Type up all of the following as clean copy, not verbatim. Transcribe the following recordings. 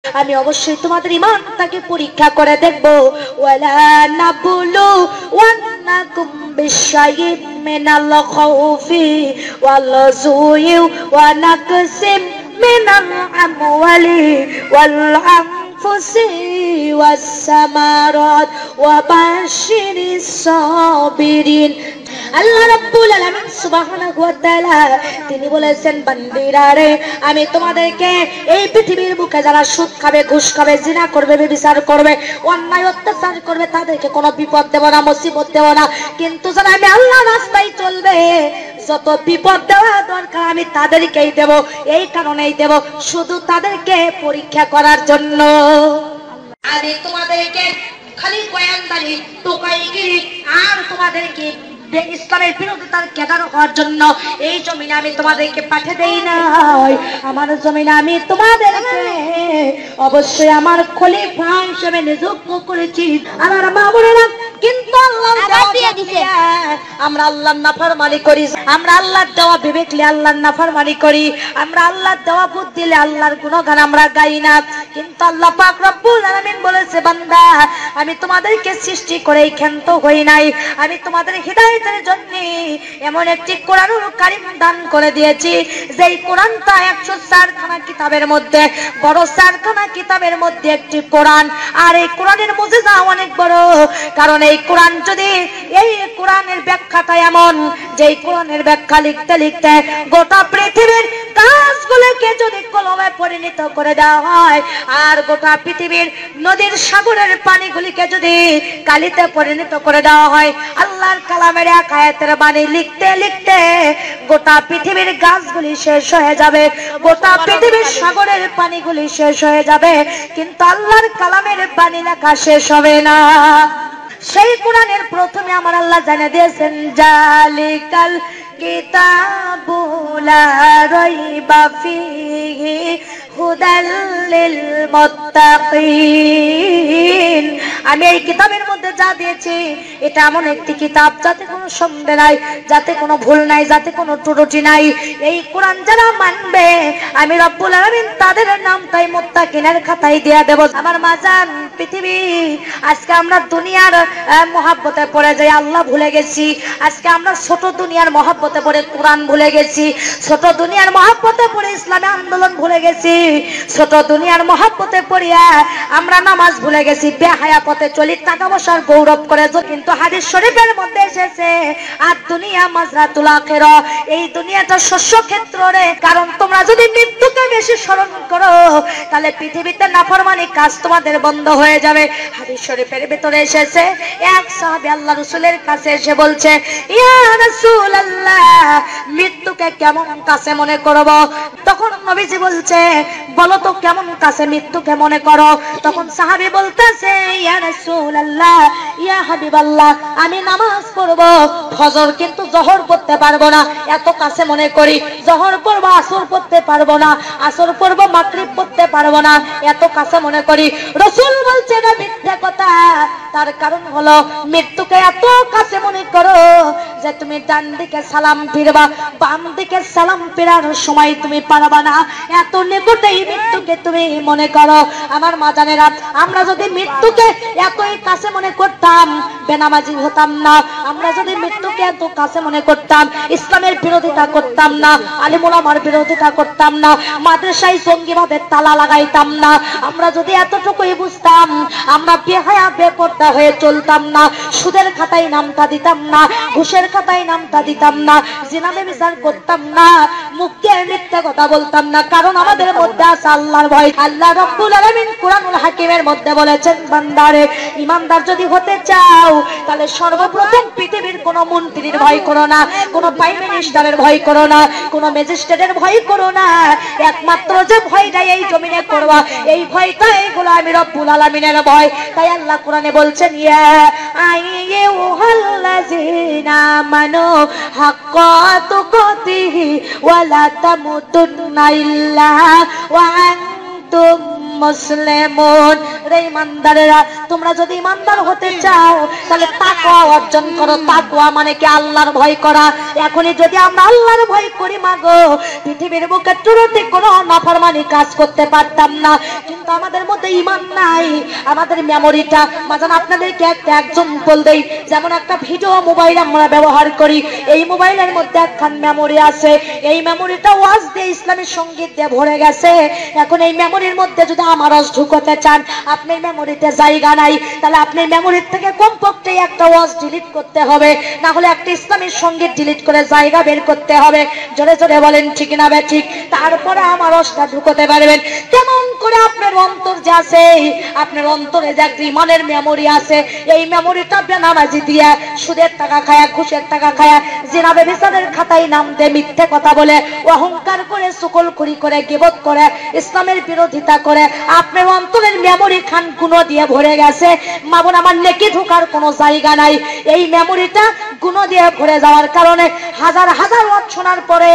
আমি অবশ্যই তোমাদের ঈমানটাকে পরীক্ষা করে দেখব। ওয়ালা নাবুলু ওয়ান্নাকুম বিশাইইম মিনাল খাউফি ওয়াল জুই ওয়া নাকসিম মিনাল আমওয়ালি ওয়াল আনফুসি ওয়াস সামারাত ওয়া বাশশিরিস সাবিরিন। আল্লাহ রাব্বুল আলামিন সুবহানাহু ওয়া তাআলা তিনি বলেছেন, বান্দিরা রে, আমি তোমাদেরকে এই পৃথিবীর বুকে যারা সুদ খাবে, ঘুষ খাবে, জিনা করবে, ব্যভিচার করবে, অন্যায় অত্যাচার করবে, তাদেরকে কোনো বিপদ দেব না, মুসিবত দেব না। কিন্তু যারা আমি আল্লাহর রাস্তায় চলবে, যত বিপদ দেওয়া দরকার আমি তাদেরকেই দেব। এই কারণেই দেব, শুধু তাদেরকে পরীক্ষা করার জন্য। আমি তোমাদেরকে খালি কয়ানদারি, টোকাইগিরি আর তোমাদেরকে ইসলামের বিরোধিতার কেদার হওয়ার জন্য এই জমিনে আমি তোমাদেরকে পাঠিয়ে দেই নাই। আমার জমিনে আমি তোমাদেরকে অবশ্যই আমার খলিফা হিসেবে নিযুক্ত করেছি। আমার মা বোনেরা, কিন্তু আমরা আল্লাহর নাফরমানি করি, আমরা আল্লাহর দেওয়া বিবেক নিয়ে আল্লাহর নাফরমানি করি, আমরা আল্লাহর দেওয়া বুদ্ধি দিলে আল্লাহর গুণগান আমরা গাই না। কিন্তু আল্লাহ পাক রব্বুল আলামিন বলেছে, বান্দা, আমি তোমাদেরকে সৃষ্টি করে ক্ষান্ত হই নাই, আমি তোমাদের হিদায়াতের জন্য এমন একটি কোরআনুল কারীম দান করে দিয়েছি, যেই কোরআনটা 104 খানা কিতাবের মধ্যে, বড় 4 খানা কিতাবের মধ্যে একটি কোরআন। আর এই কোরআনের মুজিজা অনেক বড়, কারণ এই কোরআন যদি, এই কোরআনের ব্যাখ্যাটা এমন যে এই কোরআনের ব্যাখ্যা লিখতে লিখতে গোটা পৃথিবীর কাজগুলোকে যদি কলমে পরিণত করে দেওয়া হয়, আর গোটা পৃথিবীর নদীর সাগরের পানিগুলিকে যদি কালিতে পরিণত করে দেওয়া হয়, আল্লাহর কালামের এক আয়াতের বাণী লিখতে লিখতে গোটা পৃথিবীর গাছগুলি শেষ হয়ে যাবে, গোটা পৃথিবীর সাগরের পানিগুলি শেষ হয়ে যাবে, কিন্তু আল্লাহর কালামের বাণী লেখা শেষ হবে না। সেই কোরআনের প্রথমে আমার আল্লাহ জানিয়ে দিয়েছেন, জালিকাল কিতাবু লা রাইবা ফীহি হুদাল লিল মুত্তাকিন। আমি এই কিতাবের মধ্যে যা দিয়েছি, এটা এমন একটি কিতাব যাতে কোনো সন্দেহ নাই, যাতে কোনো ভুল নাই, যাতে কোনো ত্রুটি নাই। এই কোরআন যারা মানবে, আমি রব্বুল আলামিন তাদের নামটাই মুত্তাকিনের খাতায় দিয়ে দেব। আমার মাজান পৃথিবী, আজকে আমরা দুনিয়ার মহাব্বতে পড়ে যাই, আল্লাহ ভুলে গেছি। আজকে আমরা ছোট দুনিয়ার মহাব্বতে পড়ে কোরআন ভুলে গেছি, ছোট দুনিয়ার মহাব্বতে পড়ে ইসলামী আন্দোলন ভুলে গেছি, ছোট দুনিয়ার মহাব্বতে পড়িয়া আমরা নামাজ ভুলে গেছি, বেহায়া পথে চলি, টাকা পয়সার গৌরব করে। কিন্তু হাদিস শরীফের মধ্যে এসেছে, আর দুনিয়া মাজরাতুল আখিরা, এই দুনিয়াটা শস্য ক্ষেত্র রে। কারণ তোমরা যদি মৃত্যুকে বেশি স্মরণ করো, তাহলে পৃথিবীতে নাফরমানি কাজ তোমাদের বন্ধ হয়ে যাবে। হাদিস শরীফের ভিতরে এসেছে, এক সাহাবী আল্লাহ রাসূলের কাছে এসে বলছে, ইয়া রাসূলুল্লাহ, মৃত্যুকে কেমন কাছে মনে করব? তখন নবীজি বলছে, বলো তো কেমন কাছে মৃত্যুকে মনে করো? তখন সাহাবী বলতেছে, ইয়া রাসূলুল্লাহ, ইয়া হাবিবাল্লাহ, আমি নামাজ পড়ব ফজর, কিন্তু জোহর পড়তে পারবো না, এত কাছে মনে করি। জোহর পড়ব, আসর পড়তে পারবো না, আসর পড়ব, মাগরিব পড়তে পারবো না, এত কাছে মনে করি। রাসূল বলছে, না, মিথ্যা কথা। তার কারণ হলো, মৃত্যুকে এত কাছে মনে করো যে তুমি ডান দিকে সালাম ফিরবা, বাম দিকে সালাম ফেরার সময় তুমি পারবা না, এত নিকটেই মৃত্যুকে তুমি মনে করো। আমার মাজানেরা, আমরা যদি মৃত্যুকে এতই কাছে মনে করতাম, বেনামাজি হতাম না। আমরা যদি মৃত্যুকে এত কাছে মনে করতাম, ইসলামের বিরোধিতা করতাম না, আলিম ওলামার বিরোধিতা করতাম না, মাদ্রাসায় জঙ্গিভাবে তালা লাগাইতাম না। আমরা যদি এতটুকুই বুঝতাম, আমরা বেহায়া বেপরদা হয়ে চলতাম না, সুদের খাতায় নামটা দিতাম না, ঘুষের খাতায় নামটা দিতাম না, জিনা ব্যভিচার করতাম না, মুখে মিথ্যা কথা বলতাম না। কারণ আমাদের মধ্যে আছে আল্লাহর ভয়। আল্লাহ রাব্বুল আলামিন কুরআনুল হাকিমের মধ্যে বলেছেন, বান্দারে, ইমানদার যদি হতে চাও, তাহলে সর্বপ্রথম পৃথিবীর কোন মন্ত্রীর ভয় করো না, কোন প্রাইম মিনিস্টারের ভয় করো না, কোন ম্যাজিস্ট্রেটের ভয় করো না। একমাত্র যে ভয়টা এই জমিনে করবা, এই ভয়টা এইগুলো আমি রব্বুল আলামিনের ভয়। তাই আল্লাহ কোরআনে বলছেন, ইয়া আইয়ুহাল্লাযীনা আমানু হাক্কা তুকাতিহি ওয়া লা তামুতুন্না ইল্লা ওয়া আনতুম মুসলিমুন। রে ইমানদারেরা, তোমরা যদি ইমানদার হতে চাও তাহলে তাকওয়া অর্জন করো। তাকওয়া মানে কি? আল্লাহর ভয় করা। এখনই যদি আমরা আল্লাহর ভয় করি মাগো, পৃথিবীর বুকে টুরুতে কোনো নাফরমানি কাজ করতে পারতাম না। কিন্তু আমাদের মধ্যে ঈমান নাই, আমাদের মেমোরিটা মাঝান আপনাদেরকে একটা এক্সাম্পল দেই। যেমন একটা ভিডিও মোবাইল আমরা ব্যবহার করি, এই মোবাইলের মধ্যে একখান মেমোরি আছে, এই মেমোরিটা ওয়াজ দিয়ে ইসলামী সঙ্গীত দিয়ে ভরে গেছে। এখন এই মেমোরির মধ্যে যদি আমার রস ঢুকাতে চান, আপনার মেমোরিতে জায়গা নাই, তাহলে আপনার মেমোরির থেকে কমপক্ষে একটা ওয়াজ ডিলিট করতে হবে, না হলে একটা ইসলামী সঙ্গীত ডিলিট করে জায়গা বের করতে হবে। জোরে জোরে বলেন ঠিক না বে ঠিক? তারপরে আমার রসটা ঢুকাতে পারবেন। তেমন করে আপনার অন্তর যে আছে, আপনার অন্তরে যে একটা ইমানের মেমোরি আছে, এই মেমোরিটা বেনামাজি দিয়া, সুদের টাকা খায়া, ঘুষের টাকা খায়া, জিনা ব্যভিচারের খাতায় নাম দিয়ে মিথ্যে কথা বলে, অহংকার করে, চুগলখড়ি করে, গীবত করে, ইসলামের বিরোধিতা করে আপনার অন্তরের মেমোরি খান গুণ দিয়ে ভরে গেছে। মা বোন আমার, নেকি ঢোকার কোনো জায়গা নাই। এই মেমোরিটা গুণ দিয়ে ভরে যাওয়ার কারণে হাজার হাজার ওয়াজ শোনার পরে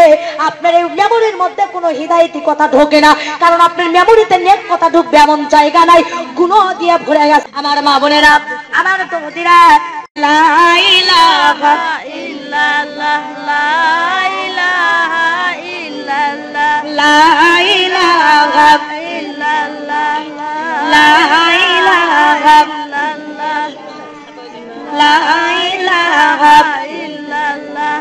আপনার এই মেমোরির মধ্যে কোনো হিদায়াতি কথা ঢোকে না, কারণ আপনার মেমোরিতে নেক কথা ঢুকবে এমন জায়গা নাই, গুণ দিয়ে ভরে গেছে। আমার মা বোনেরা, আমার তমতিরা, লা ইলাহা ইল্লাল্লাহ, লা ইলাহা ইল্লাল্লাহ, লা ইলাহা ইল্লাল্লাহ, লা ইলাহা ইল্লাল্লাহ, লা ইলাহা ইল্লাল্লাহ,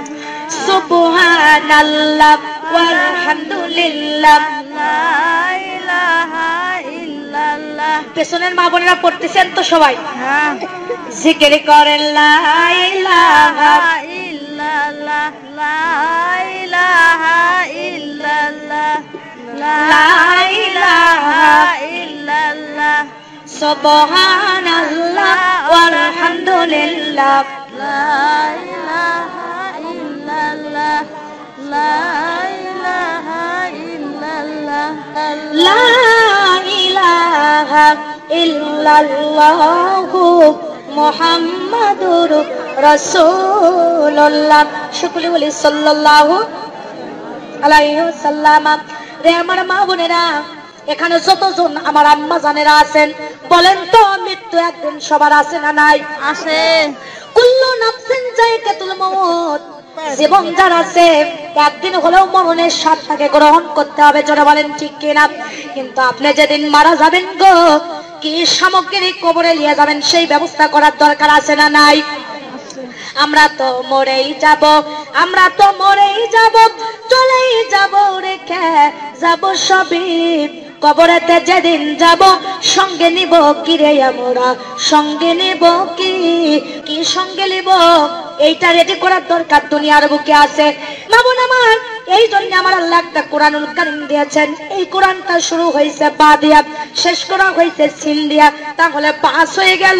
সুবহানাল্লাহ ওয়ালহামদুলিল্লাহ, লা ইলাহা ইল্লাল্লাহ। পেছনের মা বোনেরা পড়তেছেন তো সবাই? হ্যাঁ। জিকির করেন লা ইলাহা ইল্লাল্লাহ, লা ইলাহা ইল্লাল্লাহ, লা ইলাহা ইল্লাল্লাহ, সুবহানাল্লাহ ওয়ালহামদুলিল্লাহ, লা ইলাহা ইল্লাল্লাহ, লা ইলাহা ইল্লাল্লাহ, লা ইলাহা ইল্লাল্লাহু মুহাম্মাদুর রাসূলুল্লাহ। সকলে বলি সাল্লাল্লাহু আলাইহি ওয়াসাল্লাম। রে আমার মা বোনেরা, এখানে যতজন আমার আম্মা জানেরা আছেন, বলেন তো মৃত্যু একদিন সবার আছে না নাই? আছে। কুল্লু নাফসিন যায়কাতুল মউত, জীবন যার আছে একদিন হলেও মরণের স্বাদটাকে গ্রহণ করতে হবে। জোরে বলেন ঠিক কিনা? কিন্তু আপনি যেদিন মারা যাবেন গো, কি সামগ্রী কবরে নিয়ে যাবেন সেই ব্যবস্থা করার দরকার আছে না নাই? আমরা তো মরেই যাব, আমরা তো মরেই যাব, চলেই যাব, রেখে যাব সবই কবরেতে যেদিন যাব। সঙ্গে নিব কি রে আমরা, সঙ্গে নিব কি, কি সঙ্গে নিব এইটা রেডি করার দরকার দুনিয়ার বুকে আছে। মা বোন আমার, এই জন্য আমার আল্লাহ একটা কোরআনুল কারীম দিয়েছেন। এই কোরআনটা শুরু হয়েছে বা দিয়া, শেষ করা হয়েছে সিন দিয়া, তাহলে পাস হয়ে গেল।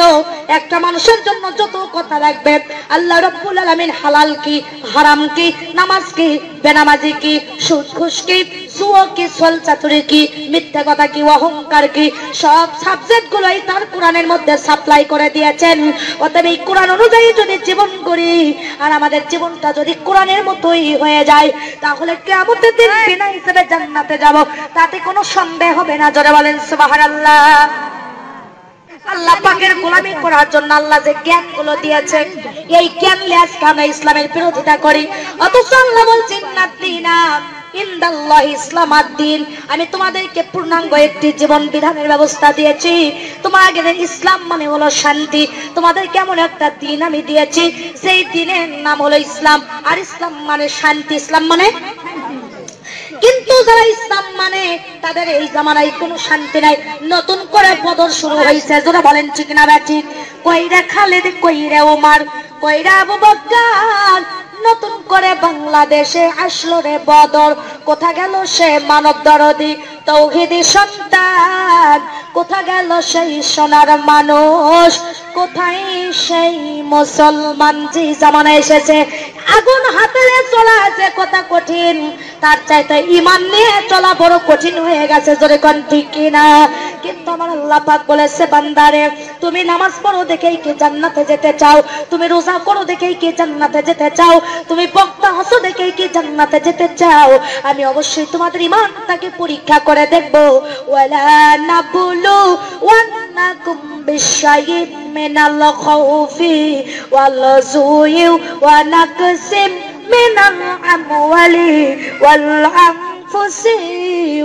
একটা মানুষের জন্য যত কথা রাখবে আল্লাহ রাব্বুল আলামিন, হালাল কি, হারাম কি, নামাজ কি, বেনামাজি কি, সুদ ঘুষ কি, জুয়া কি, ছল চাতুরি কি, মিথ্যা কথা কি, অহংকার কি, সব সাবজেক্ট গুলোই তার কোরআনের মধ্যে সাপ্লাই করে দিয়েছেন। অতএব এই কোরআন অনুযায়ী যদি জীবন করি আর আমাদের জীবনটা যদি কোরআনের মতোই হয়ে যায়, তাহলে কিয়ামতের দিন বিনা হিসেবে জান্নাতে যাব, তাতে কোনো সন্দেহ হবে না। জোরে বলেন সুবহানাল্লাহ। আল্লাহ পাকের গোলামি করার জন্য আল্লাহ যে জ্ঞানগুলো দিয়েছে, এই জ্ঞান নিয়ে আজকে আমরা ইসলামের বিরোধিতা করি। অথচ আল্লাহ বলছেন নাদিনা ইনদাল্লাহ ইসলাম আদ-দ্বীন, আমি তোমাদেরকে পূর্ণাঙ্গ একটি জীবন বিধানের ব্যবস্থা দিয়েছি। তোমাদের ইসলাম মানে হলো শান্তি। তোমাদের কেমন একটা দিন আমি দিয়েছি, সেই দিনের নাম হলো ইসলাম। আর ইসলাম মানে শান্তি, ইসলাম মানে। কিন্তু যারা ইসলাম মানে তাদের এই জামানায় কোনো শান্তি নাই। নতুন করে বদর শুরু হয়েছে, যারা বলেন ঠিক না ঠিক? কইরা খালেদ, কইরা ওমর, কইরা আবু বকর, নতুন করে বাংলাদেশে আসলো রে বদর। কোথা গেল সে মানব দরদি তৌহিদি সন্তান, কোথা গেল সেই সোনার মানুষ, কোথায় সেই মুসলমান? যে জামানা এসেছে আগুন হাতে চলা আছে কথা কঠিন, তার চাইতে ঈমান নিয়ে চলা বড় কঠিন হয়ে গেছে। জোরে কোন ঠিক কিনা? কিন্তু আমার আল্লাহ পাক বলেছে বান্দারে তুমি নামাজ পড়ো দেখেই কি জান্নাতে যেতে চাও, তুমি রোজা করো দেখেই কি জান্নাতে যেতে চাও, তুমি বক্তা হসো দেখেই কি জান্নাতে যেতে চাও, আমি অবশ্যই তোমাদের ঈমানটাকে পরীক্ষা করে দেখব। ওয়ালা নাবুলু ওয়ান্নাকুম বিশাইইন মিনাল খাউফি ওয়াল জুই ওয়া নাকসিম মিনাল আমওয়ালি ওয়াল আনফুসি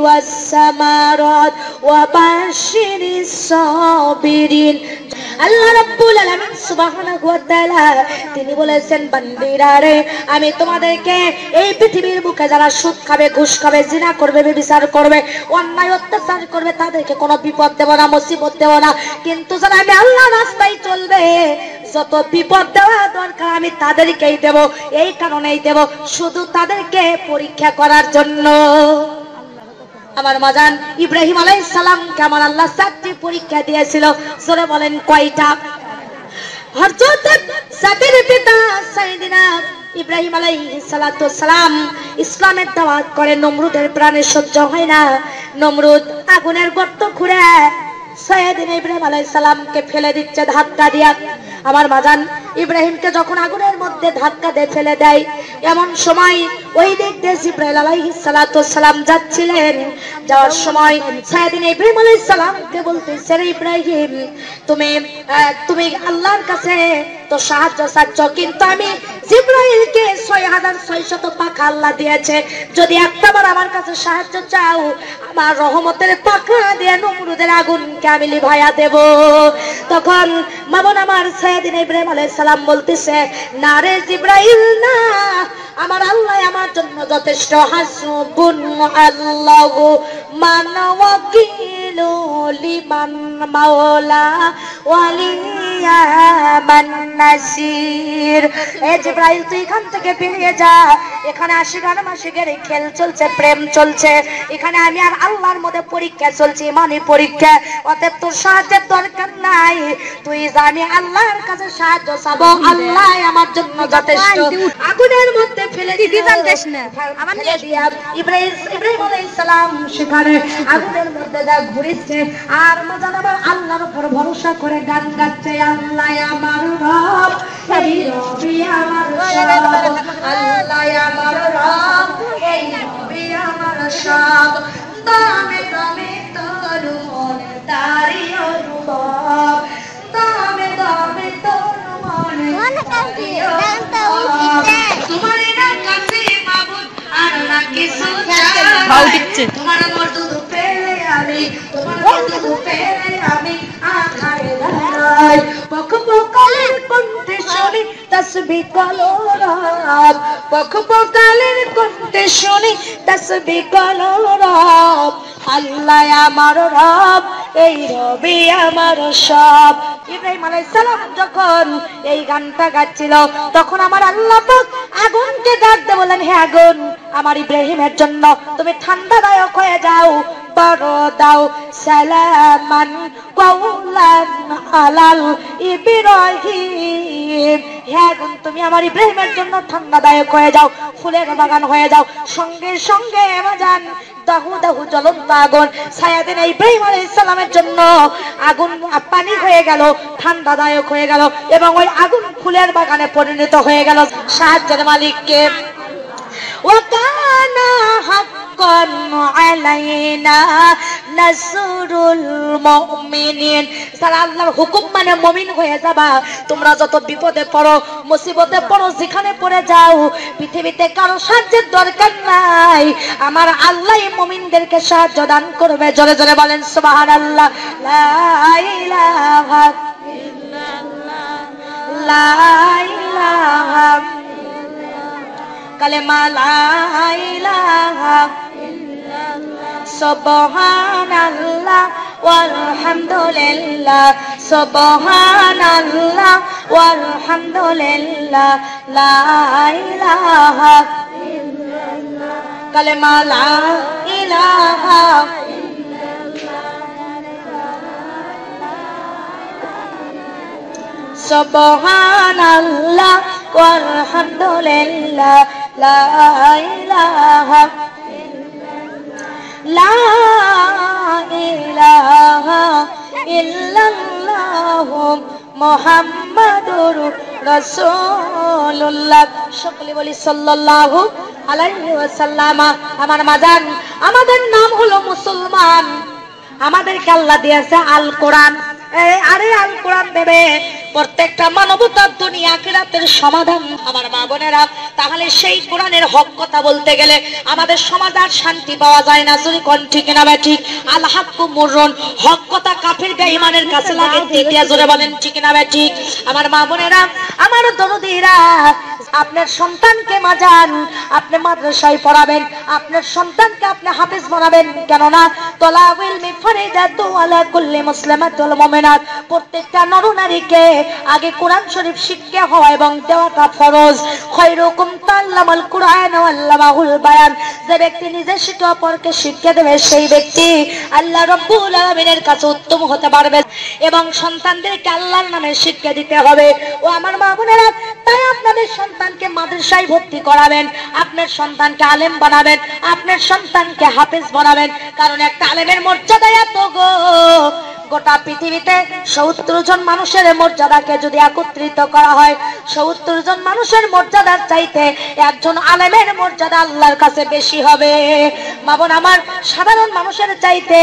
ওয়াস সামারাত ওয়া বাশশিরিস সাবিরিন। আল্লাহ রাব্বুল আলামিন সুবহানাহু ওয়া তাআলা তিনি বলেছেন বান্দিরা রে আমি তোমাদেরকে এই পৃথিবীর বুকে যারা সুদ খাবে, ঘুষ খাবে, জিনা করবে, ব্যভিচার করবে, অন্যায় অত্যাচার করবে তাদেরকে কোনো বিপদ দেব না, মুসিবত দেব না, কিন্তু যারা আমি আল্লাহর রাস্তায় চলবে যত বিপদ দেওয়া দরকার আমি তাদেরকেই দেব। এই কারণেই দেব শুধু তাদেরকে পরীক্ষা করার জন্য। আমার মাজান ইব্রাহিম আলাইহিস সালামকে আমার আল্লাহ 7টি পরীক্ষা দিয়েছিল। জোরে বলেন কয়টা? হযরত সাদের পিতা সাইয়েদিনা ইব্রাহিম আলাইহিস সালাতু সালাম ইসলামের দাওয়াত করে, নমরুদের প্রাণে সহ্য হয় না, নমরুদ আগুনের গর্ত খুঁড়ে সাইয়েদিনা ইব্রাহিম আলাইহিস সালামকে ফেলে দিচ্ছে ধাক্কা দিয়া। আমার মাজান ইব্রাহিমকে যখন আগুনের মধ্যে ধাক্কা দিয়ে ফেলে দেয় এমন সময় ওই দিক দিয়ে জিবরাইল আলাইহিস সালাতু সালাম যাচ্ছিলেন। যাওয়ার সময় সাইয়েদিনা ইব্রাহিম আলাইহিস সালামকে বলতেছে রে ইব্রাহিম তুমি আল্লাহর কাছে তো সাহায্য চাচ্ছ, কিন্তু আমি জিবরাইলকে 6600 পাখা আল্লাহ দিয়েছে, যদি একটাবার আমার কাছে সাহায্য চাও আমার রহমতের পাখা দিয়ে নমরুদের আগুনকে আমি লিভাইয়া দেব। তখন মামুন আমার সাইয়েদিনা ইব্রাহিম আলাইহিস সালাম বলতেছে না রে জিবরাইল না, আমার আল্লাহ আমার জন্য যথেষ্ট, হাসবুন আল্লাহু মান ওয়াকিলু লিমান মাওলা ওয়ালিয়া মান নাসির। এ জিবরাইল তুই এখান থেকে বেরিয়ে যা, এখানে আশিগান মাসিকের খেল চলছে, প্রেম চলছে, এখানে আমি আর আল্লাহর মধ্যে পরীক্ষা চলছে, ইমানি পরীক্ষা, অতএব তোর সাহায্যের দরকার নাই, তুই জানি আল্লাহর কাছে সাহায্য চাবো, আল্লাহ আমার জন্য যথেষ্ট। আগুনের মধ্যে ফেলে দিদি জানতেছ না আমার দিয়া ইব্রাহিম আলাইহিস সালাম সেখানে আগুনের মধ্যে যা ঘুরেছে আর মজান আবার আল্লাহর উপর ভরসা করে গান গাচ্ছে, আল্লাহ আমার রব, এই রবি আমার সব, আল্লাহ আমার রব, এই রবি আমার সব, দামে দামে তোর মনে তারি অনুভব, দামে দামে তোর মনে তারি অনুভব, তোমার না কাছে মাবুদ আর না কিছু চাই, তোমার মর্যাদা পেলে আমি, তোমার মর্যাদা পেলে আমি আখারে দাঁড়াই, পক পকালের কণ্ঠে শুনি তাসবিহ করো রব, পক পকালের কণ্ঠে শুনি তাসবিহ করো রব, আল্লাহ আমার রব, এই রবি আমার সব। ইব্রাহিম আলাইহিস সালাম যখন এই গানটা গাচ্ছিল তখন আমার আল্লাহ পাক আগুনকে ডাক দিয়ে বলেন হে আগুন আমার ইব্রাহিমের জন্য তুমি ঠান্ডাদায়ক হয়ে যাও, বড় দাও সালামান কাওলান আলাল ইব্রাহিম, হে আগুন তুমি আমার ইব্রাহিমের জন্য ঠান্ডাদায়ক হয়ে যাও, ফুলের বাগান হয়ে যাও। সঙ্গে সঙ্গে বাজান দাহু দাহু জ্বলন্ত আগুন সাইয়েদিনা ইব্রাহিম আলাইহিস সালামের জন্য আগুন পানি হয়ে গেল, ঠান্ডাদায়ক হয়ে গেল এবং ওই আগুন ফুলের বাগানে পরিণত হয়ে গেল। সাহায্যের মালিককে ওয়াকানা হাক্কান আলাইনা নাসরুল মুমিনিন, যারা আল্লাহর হুকুম মানে মুমিন হয়ে যাবা, তোমরা যত বিপদে পড়ো, মুসিবতে পড়ো, যেখানে পড়ে যাও, পৃথিবীতে কারো সাহায্যের দরকার নাই, আমার আল্লাহই মুমিনদেরকে সাহায্য দান করবে। জোরে জোরে বলেন সুবহানাল্লাহ। লা ইলাহা ইল্লাল্লাহ, লা ইলাহা কালেমা লা ইলাহা ইল্লাল্লাহ, সুবহানাল্লাহ ওয়ালহামদুলিল্লাহ, সুবহানাল্লাহ ওয়ালহামদুলিল্লাহ, লা ইলাহা ইল্লাল্লাহ কালেমা লা ইলাহা সুবহানাল্লাহ ওয়ালহামদুলিল্লাহ, লা ইলাহা ইল্লাল্লাহ, লা ইলাহা ইল্লাল্লাহু মুহাম্মাদুর রাসূলুল্লাহ। সকলে বলি সাল্লাল্লাহু আলাইহি ওয়াসাল্লাম। আমার মাজান, আমাদের নাম হলো মুসলমান, আমাদেরকে আল্লাহ দিয়েছে আল কোরআন। আরে আল কোরআন দেবে প্রত্যেকটা মানবতার দুনিয়া আখিরাতের সমাধান। আমার মা বোনেরা, তাহলে সেই কোরআনের হক কথা বলতে গেলে আমাদের সমাজ আর শান্তি পাওয়া যায় না। যদি কোন ঠিক না বা ঠিক, আল হাক্কু মুররুন, হক কথা কাফির বেঈমানের কাছে লাগে তিতিয়া। জোরে বলেন ঠিক না বা ঠিক। আমার মা বোনেরা, আমার দরদিরা, আপনার সন্তানকে মাজান আপনি মাদ্রাসায় পড়াবেন, আপনার সন্তানকে আপনি হাফেজ বানাবেন। কেননা তলাবিল মিফরিদাতু আলা কুল্লি মুসলিমাতুল মুমিনাত, প্রত্যেকটা নরনারীকে আগে কোরআন শরীফ শিক্ষা হওয়া এবং দেওয়াটা ফরজ। খায়রুকুম তাআল্লামাল কুরআন ওয়া আল্লামাহুল বায়ান, যে ব্যক্তি নিজে শিক্ষা অপরকে শিক্ষা দেবে সেই ব্যক্তি আল্লাহ রাব্বুল আলামিনের কাছে উত্তম হতে পারবে। এবং সন্তানদেরকে আল্লাহর নামে শিক্ষা দিতে হবে। ও আমার মা বোনেরা, তাই আপনাদের সন্তানকে মাদ্রাসায় ভর্তি করাবেন, আপনার সন্তানকে আলেম বানাবেন, আপনার সন্তানকে হাফেজ বানাবেন। কারণ একটা আলেমের মর্যাদা এত গো, গোটা পৃথিবীতে ৭০ জন মানুষের মর্যাদাকে যদি একত্রিত করা হয়, ৭০ জন মানুষের মর্যাদার চাইতে একজন আলেমের মর্যাদা আল্লাহর কাছে বেশি হবে। বাবন আমার, সাধারণ মানুষের চাইতে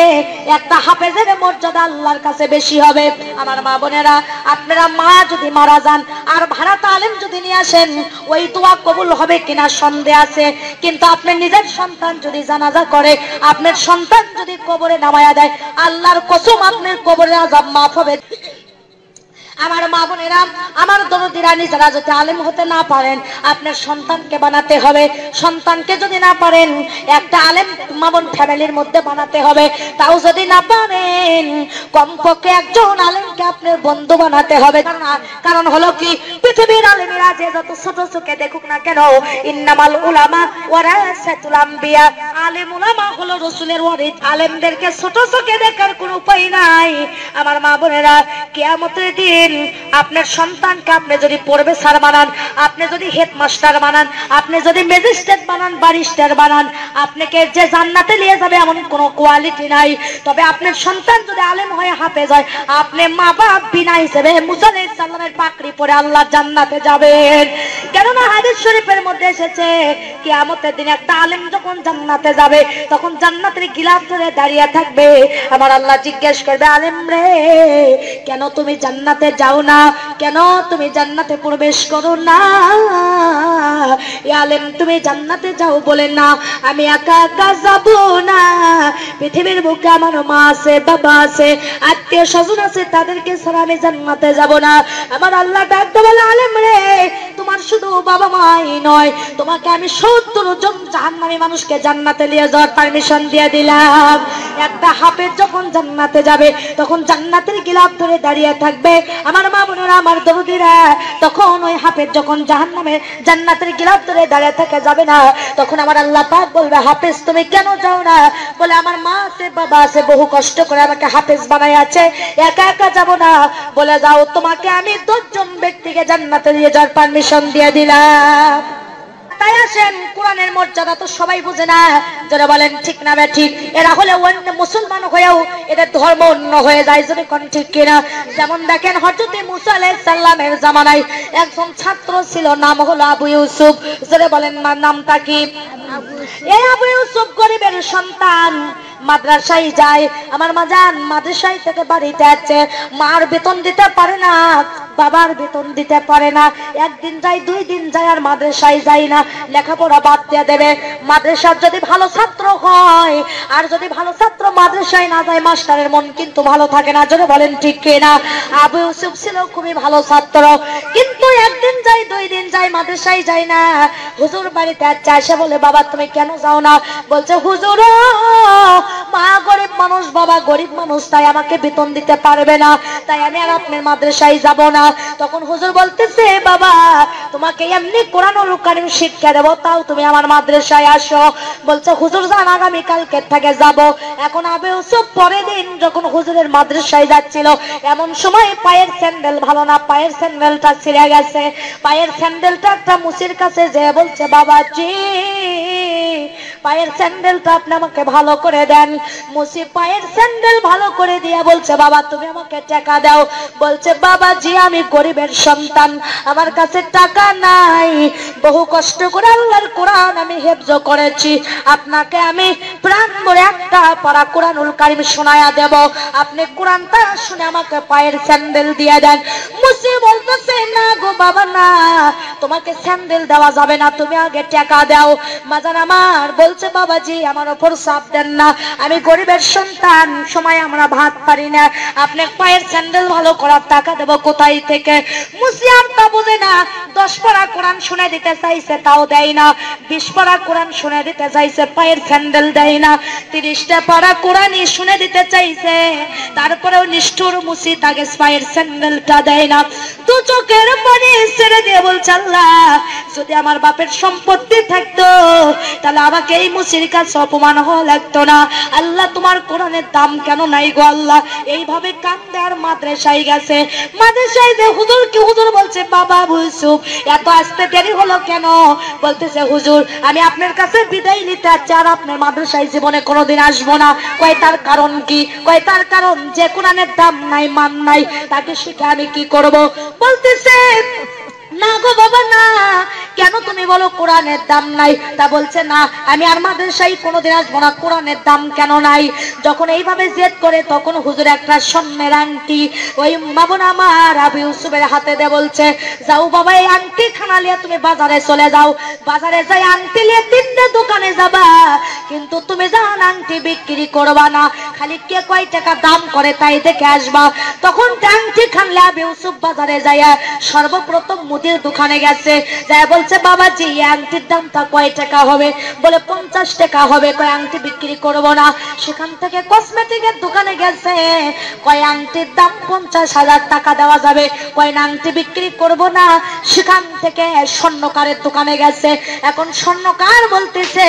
একটা হাফেজের মর্যাদা আল্লাহর কাছে বেশি হবে। আমার মা বোনেরা, আপনারা মা যদি মারা যান আর ভাড়াটা আলেম যদি নিয়ে আসেন, ওই দোয়া কবুল হবে কিনা সন্দেহ আছে। কিন্তু আপনার নিজের সন্তান যদি জানাজা করে, আপনার সন্তান যদি কবরে নামায়া দেয়, আল্লাহর কসম আপনার কবরের আযাব মাফ হবে। আমার মা বোনেরা, আমার দরদিরা, নিজেরা যদি আলেম হতে না পারেন, আপনার সন্তানকে বানাতে হবে। সন্তানকে যদি না পারেন, একটা আলেম মা বোন ফ্যামিলির মধ্যে বানাতে হবে। তাও যদি না পারেন, কমপক্ষে একজন আলেমকে আপনার বন্ধু বানাতে হবে। কারণ হলো কি, পৃথিবীর আলেমেরা যে যত ছোট চোখে দেখুক না কেন, ইন্নামাল উলামা ওয়ারাসাতুল আম্বিয়া, আলেম উলামা হলো রাসূলের ওয়ারিস। আলেমদেরকে ছোট চোখে দেখার কোনো উপায় নাই। আমার মা বোনেরা, কিয়ামতের দিন আপনার সন্তানকে আপনি যদি প্রফেসর বানান, আপনি যদি হেডমাস্টার বানান, আপনি যদি ম্যাজিস্ট্রেট বানান, ব্যারিস্টার বানান, আপনাকে যে জান্নাতে নিয়ে যাবে এমন কোনো কোয়ালিটি নাই। তবে আপনার সন্তান যদি আলেম হয়ে হাফেজ হয়, আপনি মা বাপ বিনা হিসেবে মুসা আলাইহিস সালামের পাকড়ি পরে আল্লাহ জান্নাতে যাবেন। কেননা হাদিস শরীফের মধ্যে এসেছে, কিয়ামতের দিন একটা আলেম যখন জান্নাতে যাবে, তখন জান্নাতের গিলাফ ধরে দাঁড়িয়ে থাকবে। আমার আল্লাহ জিজ্ঞেস করবে, আলেম রে, কেন তুমি জান্নাতে যাও না? কেন তুমি জান্নাতে প্রবেশ করো না? আলেম, তুমি জান্নাতে যাও বলে না, আমি একা একা যাব না। পৃথিবীর বুকে আমার মা আছে, বাবা আছে, আত্মীয় স্বজন আছে, তাদেরকে ছাড়া আমি জান্নাতে যাব না। আমার আল্লাহ ডাকতে বলে, আলেম রে, তোমার শুধু বাবা মাই নয়, তোমাকে আমি ৭০ জন জাহান্নামী মানুষকে জান্নাতে নিয়ে যাওয়ার পারমিশন দিয়ে দিলাম। একটা হাফেজ যখন জান্নাতে যাবে, তখন জান্নাতের গিলাফ ধরে দাঁড়িয়ে থাকবে। আমার মা বোনেরা, আমার দরদিরা, তখন ওই হাফেজ যখন জান্নাতের গিলাফ ধরে দাঁড়িয়ে থাকে যাবে না, তখন আমার আল্লাহ পাক বলবে, হাফেজ তুমি কেন যাও না? বলে, আমার মা আছে, বাবা আছে, বহু কষ্ট করে আমাকে হাফেজ বানাই আছে, একা একা যাব না। বলে, যাও, তোমাকে আমি ১০ জন ব্যক্তিকে জান্নাতে নিয়ে যাওয়ার পারমিশন দিয়ে দিলাম। তাই আসেন, কোরআনের মর্যাদা তো সবাই বুঝে না। যারা বলেন ঠিক না বে ঠিক, এরা হলে অন্য মুসলমান হয়েও এদের ধর্ম অন্য হয়ে যায়। যদি কোন ঠিক কিনা? যেমন দেখেন, হযরত মুসা আলাইহিস সালামের জামানায় একজন ছাত্র ছিল, নাম হলো আবু ইউসুফ। যারা বলেন নামটা কি? এই আবু ইউসুফ গরিবের সন্তান, মাদ্রাসায় যায়। আমার মা জান, মাদ্রাসায় থেকে বাড়িতে আছে, মার বেতন দিতে পারে না, বাবার বেতন দিতে পারে না। একদিন যায়, 2 দিন যায়, আর মাদ্রাসায় যায় না। লেখাপড়া বাদ দিয়ে দেবে। মাদ্রাসার যদি ভালো ছাত্র হয়, আর যদি ভালো ছাত্র মাদ্রাসায় না যায়, মাস্টারের মন কিন্তু ভালো থাকে না। যদি বলেন ঠিক কিনা? আবু ইউসুফ ছিল খুবই ভালো ছাত্র, কিন্তু একদিন যায়, 2 দিন যায়, মাদ্রাসায় যায় না। হুজুর বাড়িতে আসে, বলে, বাবা তুমি কেন যাও না? বলছে, হুজুর, মা গরিব মানুষ, বাবা গরিব মানুষ, তাই আমাকে বেতন দিতে পারবে না, তাই আমি আর আপনার মাদ্রাসায় যাব না। তখন হুজুর বলতেছে, বাবা তোমাকে এমনি কোরআনুল কারীম শিক্ষা দেব, তাও তুমি আমার মাদ্রাসায় আসো। বলছে হুজুর জান আগামী কালকে থেকে যাব। এখন আবু ইউসুফ পরের দিন যখন হুজুরের মাদ্রাসায় যাচ্ছিল, এমন সময় পায়ের স্যান্ডেল ভালো না, পায়ের স্যান্ডেলটা ছিঁড়ে গেছে। পায়ের স্যান্ডেলটা একটা মুসির কাছে যে বলছে, বাবাজি পায়ের স্যান্ডেলটা আপনি আমাকে ভালো করে দেন। মুসি পায়ের স্যান্ডেল ভালো করে দিয়া বলছে, বাবা তুমি আমাকে টাকা দাও। বলছে, বাবাজি আমি গরিবের সন্তান, আমার কাছে টাকা নাই, বহু কষ্ট করে আল্লাহর কোরআন আমি হেফজ করেছি, আপনাকে আমি প্রাণ ভরে একটা পারা কোরআনুল কারীম শোনায়া দেব, আপনি কোরআনটা শুনে আমাকে পায়ের স্যান্ডেল দিয়ে দেন। মুসি বলতেছে, না গো বাবা না, তোমাকে স্যান্ডেল দেওয়া যাবে না, তুমি আগে টাকা দাও। মাজান আমার বলছে, বাবাজি আমার উপর চাপ দেন না, আমি গরিবের সন্তান, সময় আমরা ভাত পারি না, আপনি পায়ের স্যান্ডেল ভালো করার টাকা দেব কোথায় থেকে? মুসি আর তা বুঝে না, 10 পারা কোরআন শুনে দিতে চাইছে তাও দেয় না, 20 পারা কোরআন শুনে দিতে চাইছে পায়ের স্যান্ডেল দেয় না, 30টা পারা কোরআনই শুনে দিতে চাইছে, তারপরেও নিষ্ঠুর মুসি তাকে পায়ের স্যান্ডেলটা দেয় না। দু চোখের পানি ছেড়ে দিয়ে বলছে, আল্লাহ যদি আমার বাপের সম্পত্তি থাকতো তাহলে আমাকে এই মুসির কাছে অপমান হওয়া লাগতো না। আল্লাহ তোমার কোরআনের দাম কেন নাই গো আল্লাহ? এইভাবে কান্দে আর মাদ্রাসায় গেছে। মাদ্রাসায় যে হুজুর কি হুজুর বলছে, বাবা আবু ইউসুফ এত আসতে দেরি হলো কেন? বলতেছে, হুজুর আমি আপনার কাছে বিদায় নিতে চাচ্ছি, আর আপনার মাদ্রাসায় জীবনে কোনোদিন আসবো না। কয় তার কারণ কি? কয় তার কারণ যে কোরআনের দাম নাই মান নাই তাকে শিখে আমি কি করব? বলতেছে, না গো বাবা না, কেন তুমি বলো কোরআনের দাম নাই? তা বলছে, না আমি আর মাদ্রাসায় কোনোদিন আসবো না, কোরআনের দাম কেন নাই? যখন এইভাবে জেদ করে তখন হুজুর একটা স্বর্ণের আংটি ওই মামুন আমার আবু ইউসুফের হাতে দে বলছে, যাও বাবা এই আংটি খানা নিয়ে তুমি বাজারে চলে যাও, বাজারে যাই আংটি নিয়ে 3টে দোকানে যাবা, কিন্তু তুমি জান আংটি বিক্রি করবা না, খালি কে কয় টাকা দাম করে তাই দেখে আসবা। তখন আংটি খানলে আবু ইউসুফ বাজারে যায় সর্বপ্রথম মুদির দোকানে গেছে, যায় বলছে, বাবাজি এই আংটির দামটা কয় টাকা হবে? বলে 50 টাকা হবে। কয় আংটি বিক্রি করব না। সেখান থেকে কসমেটিকের দোকানে গেছে, কয় আংটির দাম 50,000 টাকা দেওয়া যাবে, কয় না আংটি বিক্রি করব না। সেখান থেকে স্বর্ণকারের দোকানে গেছে, এখন স্বর্ণকার বলতেছে,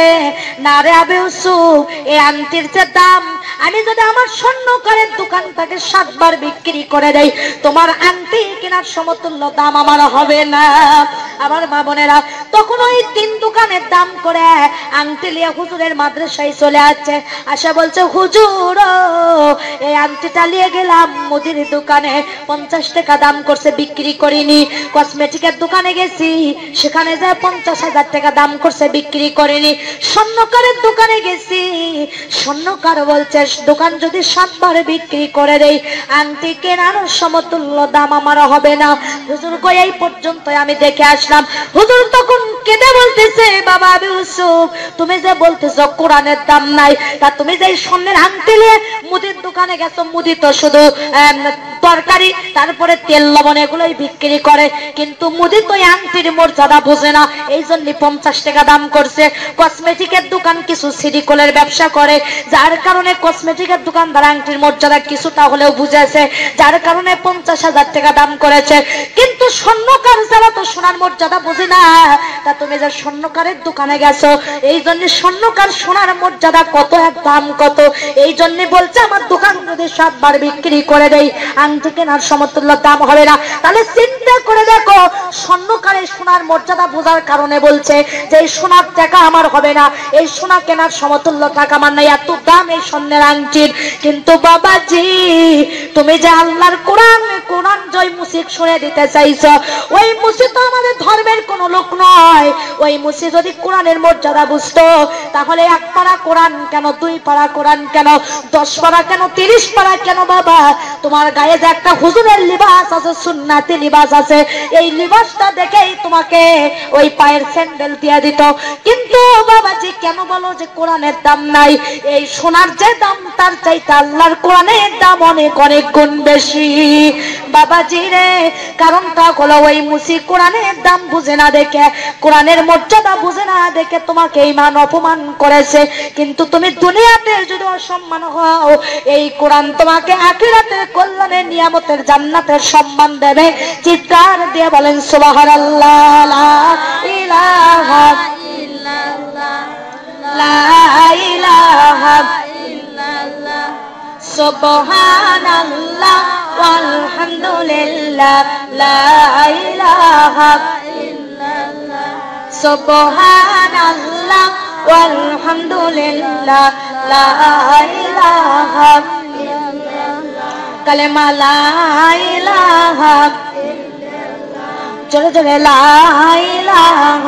না রে আবু ইউসুফ এই আংটির যে দাম, আমি যদি আমার স্বর্ণকারের দোকানটাকে 7 বার বিক্রি করে দেই, তোমার আংটি কেনার সমতুল্য দাম আমার হবে না। আমার মা বোনেরা তখন ওই 3 দোকানের দাম করে আংটি লিয়ে হুজুরের মাদ্রাসায় চলে আসছে। আসা বলছে, হুজুর এই আংটিটা নিয়ে গেলাম মুদির দোকানে, 50 টাকা দাম করছে, বিক্রি করিনি। কসমেটিকের দোকানে গেছি, সেখানে যায় 50,000 টাকা দাম করছে, বিক্রি করিনি। স্বর্ণকারের দোকানে গেছি, স্বর্ণকার বলছে দোকান যদি 7 বার বিক্রি করে দেই আংটি কেনার সমতুল্য দাম আমার হবে না। হুজুর কই এই পর্যন্ত আমি দেখে আসলাম। হুজুর তখন কেঁদে বলতেছে, বাবা আবু ইউসুফ তুমি যে বলতেছো কোরআনের দাম নাই, তা তুমি যে স্বর্ণের আংটি নিয়ে মুদির দোকানে গেছো, মুদি তো শুধু তরকারি তারপরে তেল লবণ এগুলোই বিক্রি করে, কিন্তু মুদি তো আংটির মর্যাদা বোঝে না, এই জন্য 50 টাকা দাম করছে। কসমেটিকের দোকান কিছু সিডিকলের ব্যবসা করে, যার কারণে কসমেটিকের দোকানদার আংটির মর্যাদা কিছুটা হলেও বুঝেছে, যার কারণে 50,000 টাকা দাম করেছে। কিন্তু স্বর্ণকার যারা তো সোনার মর্যাদা বুঝে না, তা তুমি যে স্বর্ণকারের দোকানে গেছো, এই জন্য স্বর্ণকার সোনার মর্যাদা কত, এক দাম কত, এই জন্য বলছে আমার দোকান যদি 7 বার বিক্রি করে দেই আংটি কেনার সমতুল্য দাম হবে না। তাহলে চিন্তা করে দেখো, স্বর্ণকারের সোনার মর্যাদা বোঝার কারণে বলছে যে এই সোনার টাকা আমার হবে না, এই সোনা কেনার সমতুল্য টাকা আমার নাই, এত দাম এই স্বর্ণের আংটির। কিন্তু বাবাজি তুমি যে আল্লাহর কোরআন জয় মুসিক শুনে দিতে চাইছ, ওই মুসি তো আমাদের ধর্মের কোন লোক নয়। ওই মুসি যদি কোরআনের মর্যাদা বুঝতো তাহলে 1 পারা কোরআন কেন, 2 পারা কোরআন কেন, 10 পারা কেন, 30 পারা কেন? বাবা তোমার গায়ে যে একটা হুজুরের লিবাস আছে, সুন্নাতি লিবাস আছে, এই লিবাসটা দেখেই তোমাকে ওই পায়ের স্যান্ডেল দিয়ে দিত। কিন্তু বাবাজি কেন বলো যে কোরআনের দাম নাই? এই সোনার যে দাম তার চাইতে আল্লাহর কোরআনের দাম অনেক অনেক গুণ বেশি। বাবাজি রে, কারণটা হলো ওই মুসি কোরআনের দাম বুঝে না দেখে, কোরআনের মর্যাদা বুঝে না দেখে তোমাকে ইমান অপমান করেছে। কিন্তু তুমি দুনিয়াতে যদি অসম্মান হও, এই কোরআন তোমাকে আখিরাতে কল্যাণের নিয়ামতের জান্নাতের সম্মান দেবে। চিৎকার দিয়ে বলেন সুবহানাল্লাহ। লা ইলাহা ইল্লাল্লাহ, লা ইলাহা ইল্লাল্লাহ, সুবহানাল্লাহ ওয়ালহামদুলিল্লাহ, লা ইলাহা ইল্লাল্লাহ, সুবহানাল্লাহ ওয়ালহামদুলিল্লাহ, লা ইলাহা ইল্লাল্লাহ, কালেমা লা ইলাহা ইল্লাল্লাহ, জোরে জোরে লা ইলাহা